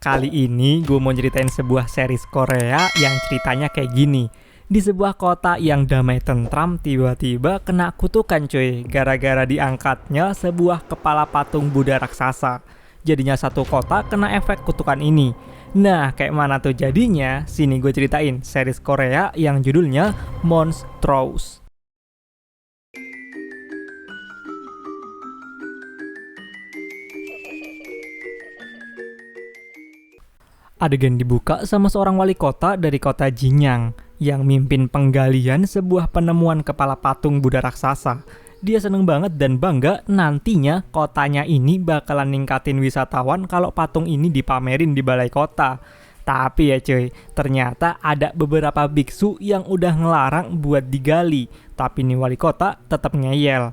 Kali ini gue mau ceritain sebuah series Korea yang ceritanya kayak gini. Di sebuah kota yang damai tentram tiba-tiba kena kutukan cuy, gara-gara diangkatnya sebuah kepala patung Buddha raksasa. Jadinya satu kota kena efek kutukan ini. Nah, kayak mana tuh jadinya? Sini gue ceritain series Korea yang judulnya Monstrous. Adegan dibuka sama seorang wali kota dari kota Jinyang yang mimpin penggalian sebuah penemuan kepala patung Buddha raksasa. Dia seneng banget dan bangga nantinya kotanya ini bakalan ningkatin wisatawan kalau patung ini dipamerin di balai kota. Tapi ya cuy, ternyata ada beberapa biksu yang udah ngelarang buat digali, tapi nih wali kota tetap ngeyel.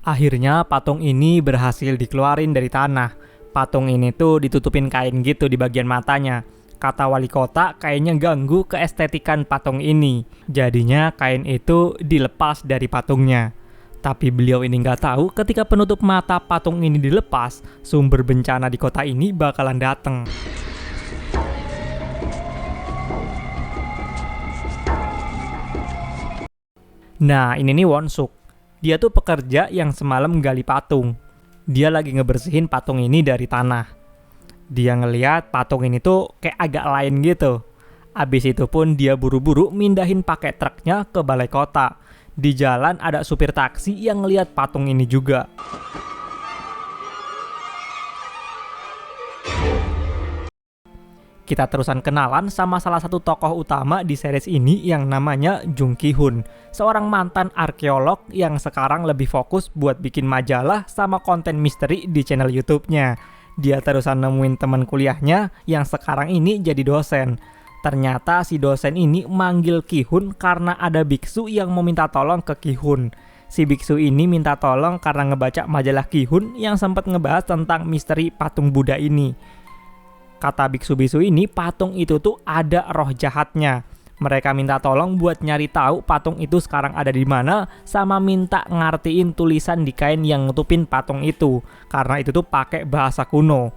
Akhirnya patung ini berhasil dikeluarin dari tanah. Patung ini tuh ditutupin kain gitu di bagian matanya. Kata wali kota kayaknya ganggu keestetikan patung ini. Jadinya kain itu dilepas dari patungnya. Tapi beliau ini nggak tahu ketika penutup mata patung ini dilepas, sumber bencana di kota ini bakalan dateng. Nah ini nih Won-suk. Dia tuh pekerja yang semalam gali patung. Dia lagi ngebersihin patung ini dari tanah. Dia ngeliat patung ini tuh kayak agak lain gitu. Abis itu pun dia buru-buru mindahin pakai truknya ke balai kota. Di jalan ada supir taksi yang ngeliat patung ini juga. Kita terusan kenalan sama salah satu tokoh utama di series ini yang namanya Jung Ki-hoon, seorang mantan arkeolog yang sekarang lebih fokus buat bikin majalah sama konten misteri di channel YouTube-nya. Dia terusan nemuin teman kuliahnya yang sekarang ini jadi dosen. Ternyata si dosen ini manggil Ki-hoon karena ada biksu yang mau minta tolong ke Ki-hoon. Si biksu ini minta tolong karena ngebaca majalah Ki-hoon yang sempat ngebahas tentang misteri patung Buddha ini. Kata biksu-biksu ini, patung itu tuh ada roh jahatnya. Mereka minta tolong buat nyari tahu patung itu sekarang ada di mana, sama minta ngartiin tulisan di kain yang nutupin patung itu, karena itu tuh pakai bahasa kuno.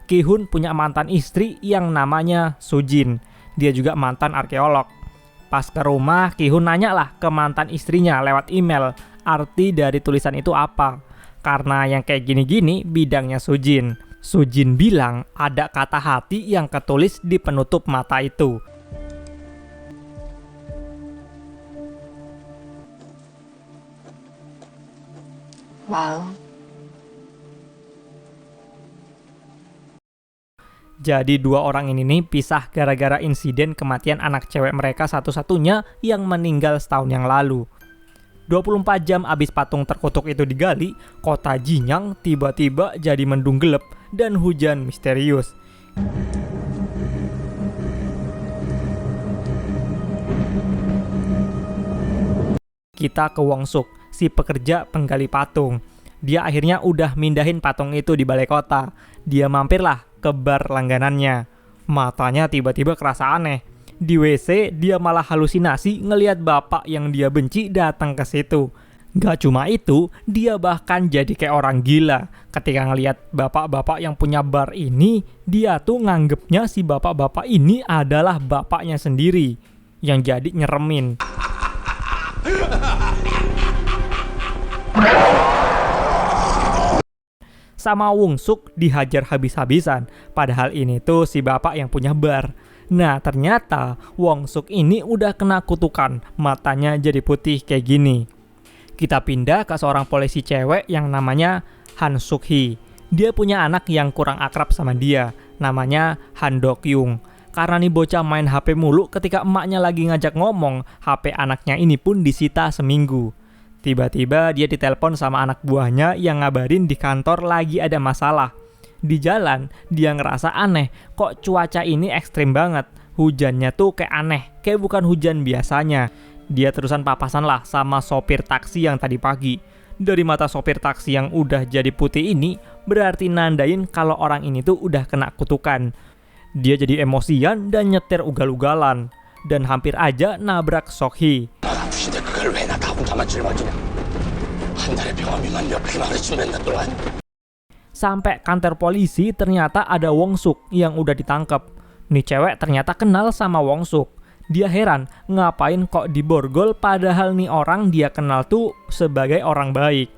Ki-hoon punya mantan istri yang namanya Sujin. Dia juga mantan arkeolog. Pas ke rumah, Ki-hoon nanya lah ke mantan istrinya lewat email, arti dari tulisan itu apa. Karena yang kayak gini-gini bidangnya Sujin. Sujin bilang ada kata hati yang ketulis di penutup mata itu. Wow. Jadi dua orang ini nih pisah gara-gara insiden kematian anak cewek mereka satu-satunya yang meninggal setahun yang lalu. 24 jam abis patung terkutuk itu digali, kota Jinyang tiba-tiba jadi mendung gelap dan hujan misterius. Kita ke Won-suk, si pekerja penggali patung. Dia akhirnya udah mindahin patung itu di balai kota. Dia mampirlah ke bar langganannya. Matanya tiba-tiba kerasa aneh. Di WC dia malah halusinasi ngelihat bapak yang dia benci datang ke situ. Gak cuma itu, dia bahkan jadi kayak orang gila. Ketika ngelihat bapak-bapak yang punya bar ini, dia tuh nganggepnya si bapak-bapak ini adalah bapaknya sendiri yang jadi nyeremin. Sama Won-suk dihajar habis-habisan. Padahal ini tuh si bapak yang punya bar. Nah ternyata Won-suk ini udah kena kutukan, matanya jadi putih kayak gini. Kita pindah ke seorang polisi cewek yang namanya Han Suk-hee. Dia punya anak yang kurang akrab sama dia, namanya Han Dok-young. Karena nih bocah main HP mulu, ketika emaknya lagi ngajak ngomong, HP anaknya ini pun disita seminggu. Tiba-tiba dia ditelepon sama anak buahnya yang ngabarin di kantor lagi ada masalah. Di jalan, dia ngerasa aneh, kok cuaca ini ekstrim banget. Hujannya tuh kayak aneh, kayak bukan hujan biasanya. Dia terusan papasan lah sama sopir taksi yang tadi pagi. Dari mata sopir taksi yang udah jadi putih ini, berarti nandain kalau orang ini tuh udah kena kutukan. Dia jadi emosian dan nyetir ugal-ugalan. Dan hampir aja nabrak Sok-hee. 그날의 병원비만 몇백만 원씩 낸다 또한. Sampai kantor polisi ternyata ada Wong Suk yang udah ditangkap. Nih cewek ternyata kenal sama Wong Suk. Dia heran ngapain kok diborgol padahal nih orang dia kenal tuh sebagai orang baik.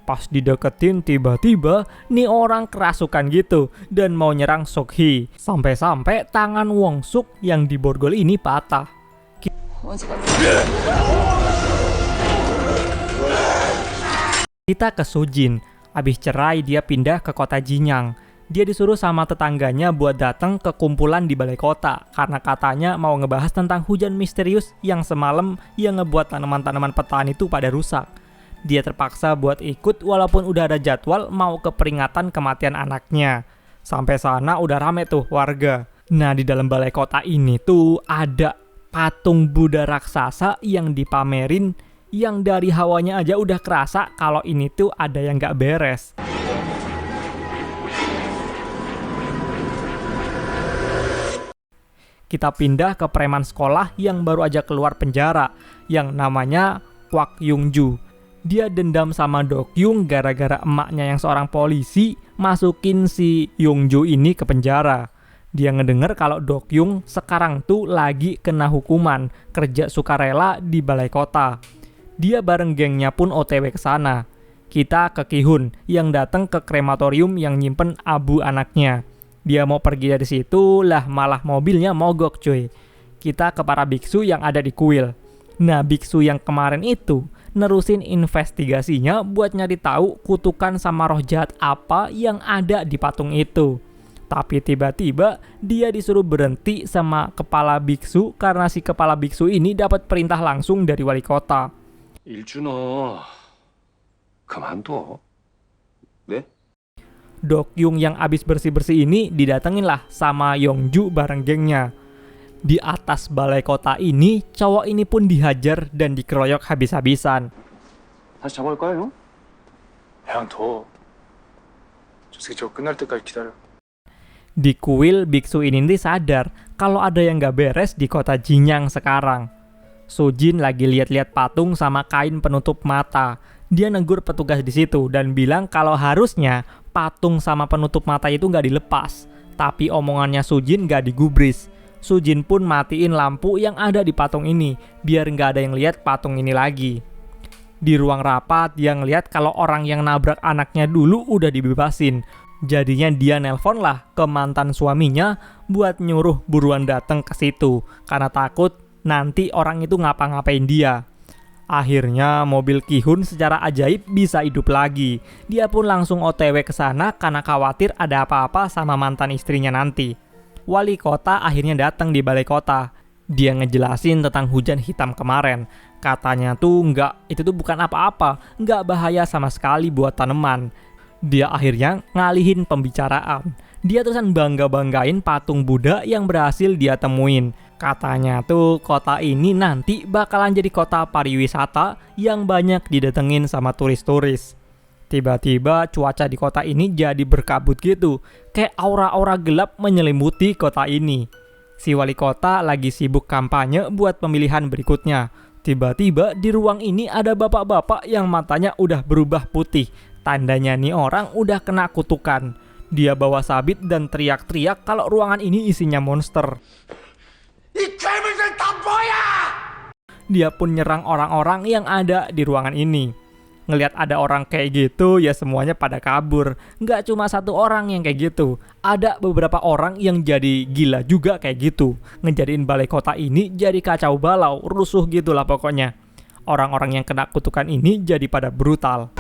Pas dideketin tiba-tiba nih orang kerasukan gitu dan mau nyerang Sok-hee. Sampai-sampai tangan Wong Suk yang diborgol ini patah. Kita ke Sujin. Abis cerai dia pindah ke kota Jinyang. Dia disuruh sama tetangganya buat datang ke kumpulan di balai kota karena katanya mau ngebahas tentang hujan misterius yang semalam yang ngebuat tanaman-tanaman petani itu pada rusak. Dia terpaksa buat ikut walaupun udah ada jadwal mau ke peringatan kematian anaknya. Sampai sana udah rame tuh warga. Nah, di dalam balai kota ini tuh ada patung Buddha raksasa yang dipamerin yang dari hawanya aja udah kerasa kalau ini tuh ada yang gak beres. Kita pindah ke preman sekolah yang baru aja keluar penjara, yang namanya Kwak Yung-ju. Dia dendam sama Dok Yung gara-gara emaknya yang seorang polisi masukin si Yung-ju ini ke penjara. Dia ngedenger kalau Dok Yung sekarang tuh lagi kena hukuman kerja sukarela di balai kota. Dia bareng gengnya pun OTW ke sana. Kita ke Ki-hun yang datang ke krematorium yang nyimpen abu anaknya. Dia mau pergi dari situ lah malah mobilnya mogok cuy. Kita ke para biksu yang ada di kuil. Nah, biksu yang kemarin itu nerusin investigasinya buat nyari tahu kutukan sama roh jahat apa yang ada di patung itu. Tapi tiba-tiba dia disuruh berhenti sama kepala biksu karena si kepala biksu ini dapat perintah langsung dari wali kota. 일준아, 그만둬. 네? Dok Yung yang abis bersih-bersih ini didatengin lah sama Yongju bareng gengnya. Di atas balai kota ini, cowok ini pun dihajar dan dikeroyok habis-habisan. 다시 잡아올까요, 형? 그냥 둬. 저 새끼 저거 끝날 때까지 기다려. Di kuil, biksu ini nih sadar kalau ada yang gak beres di kota Jinyang sekarang. Sujin lagi lihat-lihat patung sama kain penutup mata. Dia negur petugas di situ dan bilang kalau harusnya patung sama penutup mata itu nggak dilepas. Tapi omongannya Sujin nggak digubris. Sujin pun matiin lampu yang ada di patung ini biar nggak ada yang lihat patung ini lagi. Di ruang rapat dia ngeliat kalau orang yang nabrak anaknya dulu udah dibebasin. Jadinya dia nelpon lah ke mantan suaminya buat nyuruh buruan datang ke situ karena takut nanti orang itu ngapa-ngapain dia. Akhirnya mobil Ki-hun secara ajaib bisa hidup lagi. Dia pun langsung OTW ke sana karena khawatir ada apa-apa sama mantan istrinya nanti. Wali kota akhirnya datang di balai kota. Dia ngejelasin tentang hujan hitam kemarin. Katanya tuh itu tuh bukan apa-apa, nggak bahaya sama sekali buat tanaman. Dia akhirnya ngalihin pembicaraan. Dia terusan bangga-banggain patung Buddha yang berhasil dia temuin. Katanya tuh kota ini nanti bakalan jadi kota pariwisata yang banyak didatengin sama turis-turis. Tiba-tiba cuaca di kota ini jadi berkabut gitu. Kayak aura-aura gelap menyelimuti kota ini. Si wali kota lagi sibuk kampanye buat pemilihan berikutnya. Tiba-tiba di ruang ini ada bapak-bapak yang matanya udah berubah putih. Tandanya nih orang udah kena kutukan. Dia bawa sabit dan teriak-teriak kalau ruangan ini isinya monster. Dia pun nyerang orang-orang yang ada di ruangan ini. Ngelihat ada orang kayak gitu, ya semuanya pada kabur. Nggak cuma satu orang yang kayak gitu. Ada beberapa orang yang jadi gila juga kayak gitu. Ngejadiin balai kota ini jadi kacau balau, rusuh gitulah pokoknya. Orang-orang yang kena kutukan ini jadi pada brutal.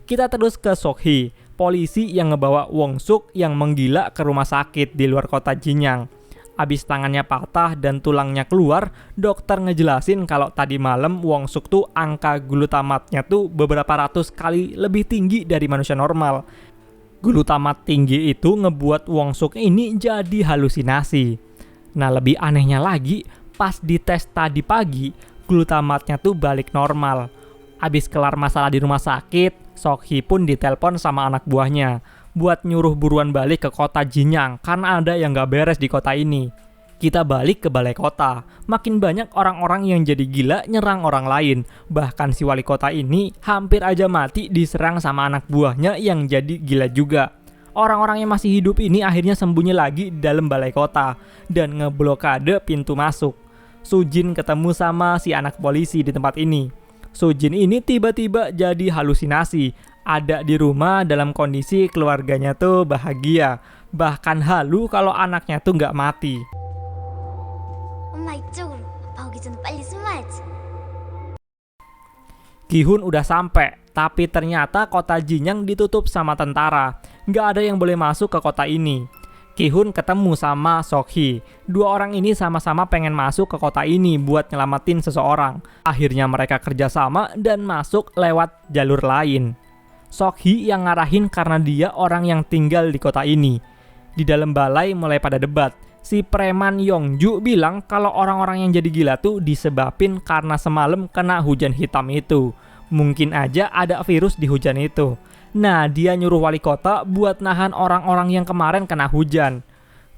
Kita terus ke Sok-hee, polisi yang ngebawa Wong Suk yang menggila ke rumah sakit di luar kota Jinyang. Abis tangannya patah dan tulangnya keluar, dokter ngejelasin kalau tadi malam Wong Suk tuh angka glutamatnya tuh beberapa ratus kali lebih tinggi dari manusia normal. Glutamat tinggi itu ngebuat Wong Suk ini jadi halusinasi. Nah, lebih anehnya lagi, pas dites tadi pagi, glutamatnya tuh balik normal. Abis kelar masalah di rumah sakit, Sok-hee pun ditelepon sama anak buahnya buat nyuruh buruan balik ke kota Jinyang karena ada yang gak beres di kota ini. Kita balik ke balai kota. Makin banyak orang-orang yang jadi gila nyerang orang lain. Bahkan si wali kota ini hampir aja mati diserang sama anak buahnya yang jadi gila juga. Orang-orang yang masih hidup ini akhirnya sembunyi lagi di dalam balai kota dan ngeblokade pintu masuk. Sujin ketemu sama si anak polisi di tempat ini. Sujin ini tiba-tiba jadi halusinasi. Ada di rumah dalam kondisi keluarganya tuh bahagia. Bahkan halu kalau anaknya tuh nggak mati. 엄마 이쪽으로. 아빠 오기 전에 빨리 숨어야지. Ki-hun udah sampai, tapi ternyata kota Jinyang ditutup sama tentara. Nggak ada yang boleh masuk ke kota ini. Ki-hun ketemu sama Sok-hee. Dua orang ini sama-sama pengen masuk ke kota ini buat nyelamatin seseorang. Akhirnya mereka kerjasama dan masuk lewat jalur lain. Sok-hee yang ngarahin karena dia orang yang tinggal di kota ini. Di dalam balai mulai pada debat. Si preman Yongju bilang kalau orang-orang yang jadi gila tuh disebabin karena semalam kena hujan hitam itu. Mungkin aja ada virus di hujan itu. Nah, dia nyuruh wali kota buat nahan orang-orang yang kemarin kena hujan.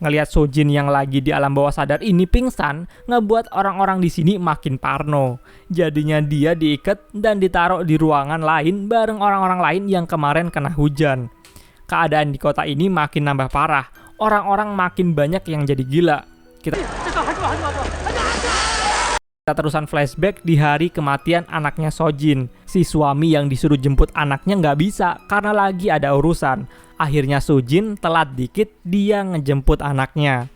Ngelihat Sojin yang lagi di alam bawah sadar ini pingsan, ngebuat orang-orang di sini makin parno. Jadinya dia diikat dan ditaruh di ruangan lain bareng orang-orang lain yang kemarin kena hujan. Keadaan di kota ini makin nambah parah. Orang-orang makin banyak yang jadi gila. Kita terusan flashback di hari kematian anaknya Sojin. Si suami yang disuruh jemput anaknya nggak bisa karena lagi ada urusan. Akhirnya Sojin telat dikit, dia ngejemput anaknya.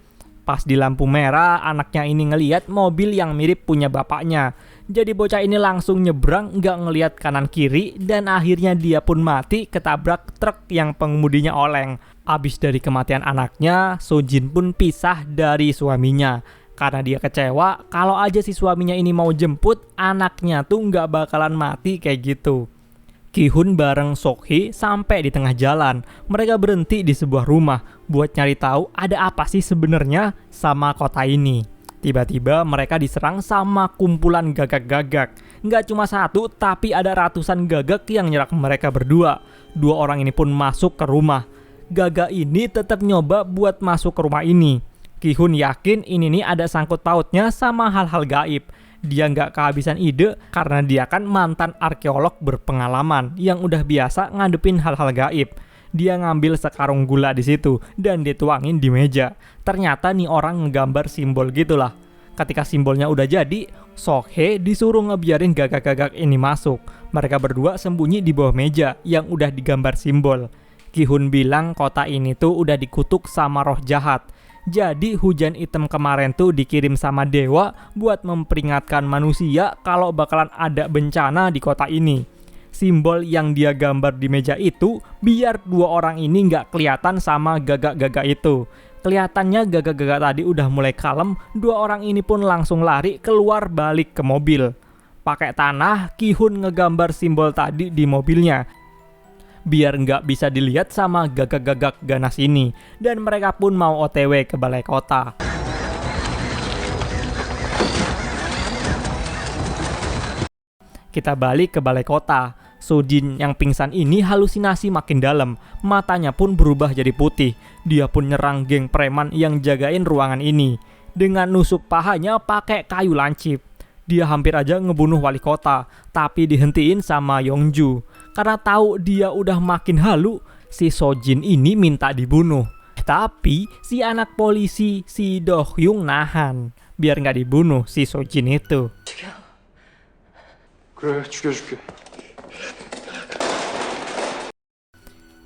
Pas di lampu merah, anaknya ini ngeliat mobil yang mirip punya bapaknya. Jadi bocah ini langsung nyebrang, nggak ngeliat kanan kiri, dan akhirnya dia pun mati ketabrak truk yang pengemudinya oleng. Abis dari kematian anaknya, Sojin pun pisah dari suaminya. Karena dia kecewa, kalau aja si suaminya ini mau jemput, anaknya tuh nggak bakalan mati kayak gitu. Ki-hun bareng Sok-hee sampai di tengah jalan. Mereka berhenti di sebuah rumah buat nyari tahu ada apa sih sebenarnya sama kota ini. Tiba-tiba mereka diserang sama kumpulan gagak-gagak. Nggak cuma satu, tapi ada ratusan gagak yang nyerang mereka berdua. Dua orang ini pun masuk ke rumah. Gagak ini tetap nyoba buat masuk ke rumah ini. Ki-hun yakin ini nih ada sangkut pautnya sama hal-hal gaib. Dia nggak kehabisan ide karena dia kan mantan arkeolog berpengalaman yang udah biasa ngadepin hal-hal gaib. Dia ngambil sekarung gula di situ dan dituangin di meja. Ternyata nih orang ngegambar simbol gitulah. Ketika simbolnya udah jadi, Sok-hee disuruh ngebiarin gagak-gagak ini masuk. Mereka berdua sembunyi di bawah meja yang udah digambar simbol. Ki-hun bilang kota ini tuh udah dikutuk sama roh jahat. Jadi hujan hitam kemarin tuh dikirim sama dewa buat memperingatkan manusia kalau bakalan ada bencana di kota ini. Simbol yang dia gambar di meja itu biar dua orang ini nggak kelihatan sama gagak-gagak itu. Kelihatannya gagak-gagak tadi udah mulai kalem, dua orang ini pun langsung lari keluar balik ke mobil. Pakai tanah, Ki-hun ngegambar simbol tadi di mobilnya. Biar nggak bisa dilihat sama gagak-gagak ganas ini. Dan mereka pun mau OTW ke balai kota. Kita balik ke balai kota. Sojin yang pingsan ini halusinasi makin dalam. Matanya pun berubah jadi putih. Dia pun nyerang geng preman yang jagain ruangan ini. Dengan nusuk pahanya pakai kayu lancip. Dia hampir aja ngebunuh wali kota. Tapi dihentiin sama Yongju. Karena tahu dia udah makin halu, si Sojin ini minta dibunuh. Tapi si anak polisi, si Do-hyung nahan. Biar nggak dibunuh si Sojin itu. 그래, 죽여줄게.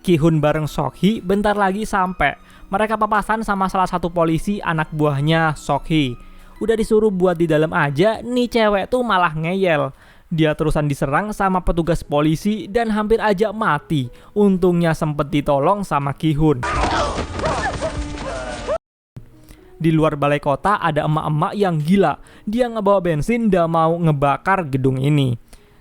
Ki-hun bareng Sok-hee bentar lagi sampai. Mereka papasan sama salah satu polisi anak buahnya Sok-hee. Udah disuruh buat di dalam aja, nih cewek tuh malah ngeyel. Dia terusan diserang sama petugas polisi dan hampir aja mati. Untungnya sempet ditolong sama Ki-hun. Di luar balai kota ada emak-emak yang gila. Dia ngebawa bensin dan mau ngebakar gedung ini.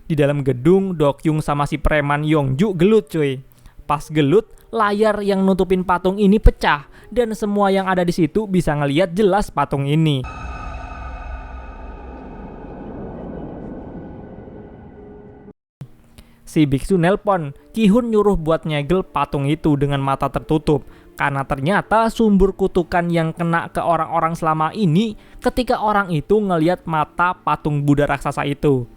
Di dalam gedung, Do-hyung sama si preman Yongju gelut cuy. Pas gelut, layar yang nutupin patung ini pecah. Dan semua yang ada di situ bisa ngeliat jelas patung ini. Si biksu nelpon, Ki-hun nyuruh buat nyegel patung itu dengan mata tertutup. Karena ternyata sumber kutukan yang kena ke orang-orang selama ini ketika orang itu ngelihat mata patung Buddha raksasa itu.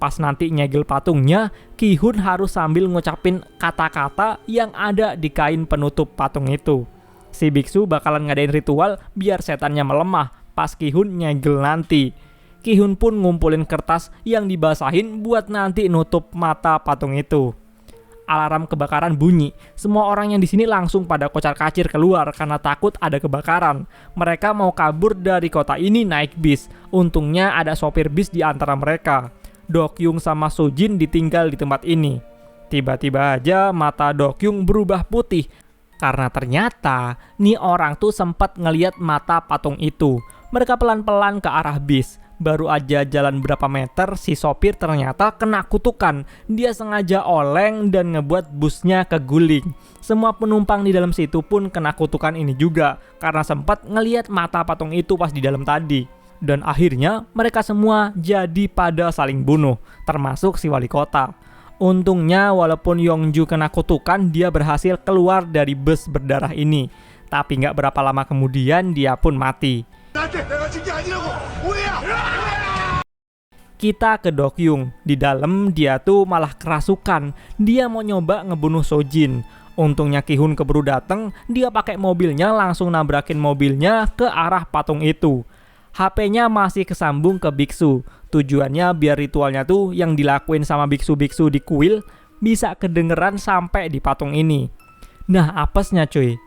Pas nanti nyegel patungnya, Ki-hun harus sambil ngucapin kata-kata yang ada di kain penutup patung itu. Si biksu bakalan ngadain ritual biar setannya melemah pas Ki-hun nyegel nanti. Ki-hun pun ngumpulin kertas yang dibasahin buat nanti nutup mata patung itu. Alarm kebakaran bunyi. Semua orang yang di sini langsung pada kocar-kacir keluar karena takut ada kebakaran. Mereka mau kabur dari kota ini naik bis. Untungnya ada sopir bis di antara mereka. Dokyung sama Sojin ditinggal di tempat ini. Tiba-tiba aja mata Dokyung berubah putih karena ternyata nih orang tuh sempat ngeliat mata patung itu. Mereka pelan-pelan ke arah bis. Baru aja jalan berapa meter, si sopir ternyata kena kutukan. Dia sengaja oleng dan ngebuat busnya keguling. Semua penumpang di dalam situ pun kena kutukan ini juga karena sempat ngeliat mata patung itu pas di dalam tadi. Dan akhirnya mereka semua jadi pada saling bunuh, termasuk si wali kota. Untungnya walaupun Yongju kena kutukan, dia berhasil keluar dari bus berdarah ini. Tapi nggak berapa lama kemudian dia pun mati. Kita ke Dokyung. Di dalam dia tuh malah kerasukan. Dia mau nyoba ngebunuh Sojin. Untungnya Ki-hun keburu dateng. Dia pakai mobilnya langsung nabrakin mobilnya ke arah patung itu. HP-nya masih kesambung ke biksu. Tujuannya biar ritualnya tuh yang dilakuin sama biksu-biksu di kuil bisa kedengeran sampai di patung ini. Nah apesnya cuy,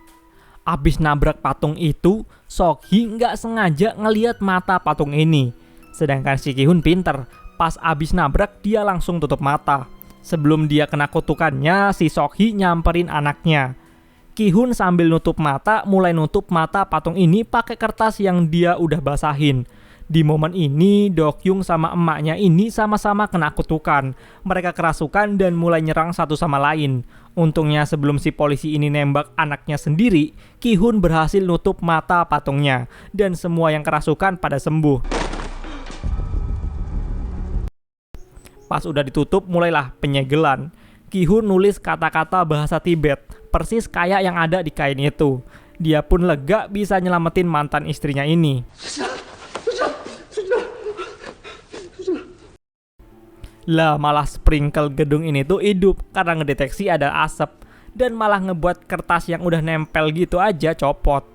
abis nabrak patung itu, Sok-hee nggak sengaja ngeliat mata patung ini. Sedangkan si Ki-hun pinter, pas abis nabrak dia langsung tutup mata. Sebelum dia kena kutukannya, si Sok-hee nyamperin anaknya. Ki-hun sambil nutup mata, mulai nutup mata patung ini pakai kertas yang dia udah basahin. Di momen ini, Dokyung sama emaknya ini sama-sama kena kutukan. Mereka kerasukan dan mulai nyerang satu sama lain. Untungnya sebelum si polisi ini nembak anaknya sendiri, Ki-hun berhasil nutup mata patungnya. Dan semua yang kerasukan pada sembuh. Pas udah ditutup, mulailah penyegelan. Ki-hun nulis kata-kata bahasa Tibet, persis kayak yang ada di kain itu. Dia pun lega bisa nyelamatin mantan istrinya ini. Lah malah sprinkle gedung ini tuh hidup karena ngedeteksi ada asap. Dan malah ngebuat kertas yang udah nempel gitu aja copot.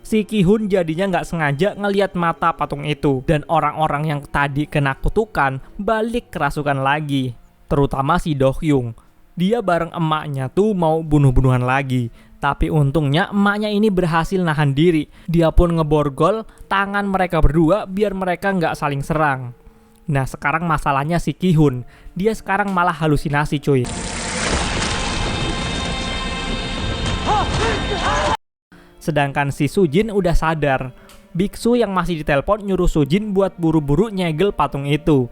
Si Ki-hun jadinya nggak sengaja ngeliat mata patung itu. Dan orang-orang yang tadi kena kutukan balik kerasukan lagi. Terutama si Dokyung. Dia bareng emaknya tuh mau bunuh-bunuhan lagi. Tapi untungnya emaknya ini berhasil nahan diri. Dia pun ngeborgol tangan mereka berdua biar mereka nggak saling serang. Nah sekarang masalahnya si Ki-hun. Dia sekarang malah halusinasi cuy. Sedangkan si Sujin udah sadar. Biksu yang masih ditelepon nyuruh Sujin buat buru-buru nyegel patung itu.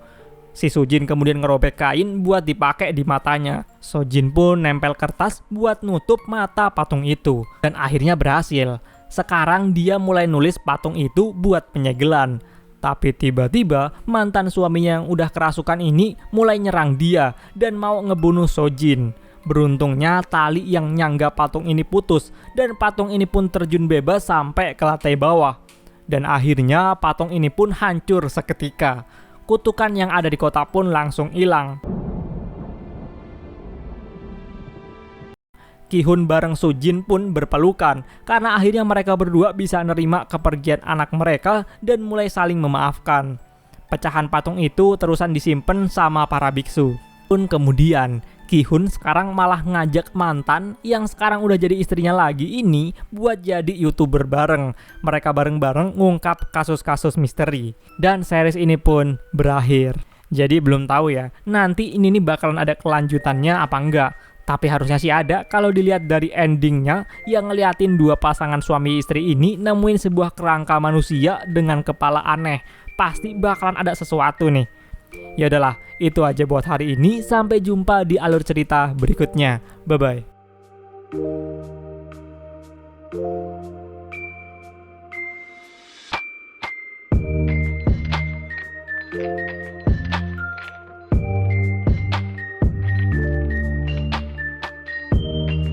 Si Sujin kemudian ngerobek kain buat dipakai di matanya. Sojin pun nempel kertas buat nutup mata patung itu. Dan akhirnya berhasil. Sekarang dia mulai nulis patung itu buat penyegelan. Tapi tiba-tiba mantan suaminya yang udah kerasukan ini mulai nyerang dia dan mau ngebunuh Sojin. Beruntungnya tali yang nyangga patung ini putus dan patung ini pun terjun bebas sampai ke lantai bawah. Dan akhirnya patung ini pun hancur seketika. Kutukan yang ada di kota pun langsung hilang. Ki-hun bareng Sojin pun berpelukan karena akhirnya mereka berdua bisa nerima kepergian anak mereka dan mulai saling memaafkan. Pecahan patung itu terusan disimpan sama para biksu. Pun kemudian Ki-hun sekarang malah ngajak mantan yang sekarang udah jadi istrinya lagi ini buat jadi YouTuber bareng. Mereka bareng-bareng ngungkap kasus-kasus misteri. Dan series ini pun berakhir. Jadi belum tahu ya, nanti ini nih bakalan ada kelanjutannya apa enggak. Tapi harusnya sih ada kalau dilihat dari endingnya yang ngeliatin dua pasangan suami istri ini nemuin sebuah kerangka manusia dengan kepala aneh. Pasti bakalan ada sesuatu nih. Ya udahlah, itu aja buat hari ini. Sampai jumpa di alur cerita berikutnya. Bye bye.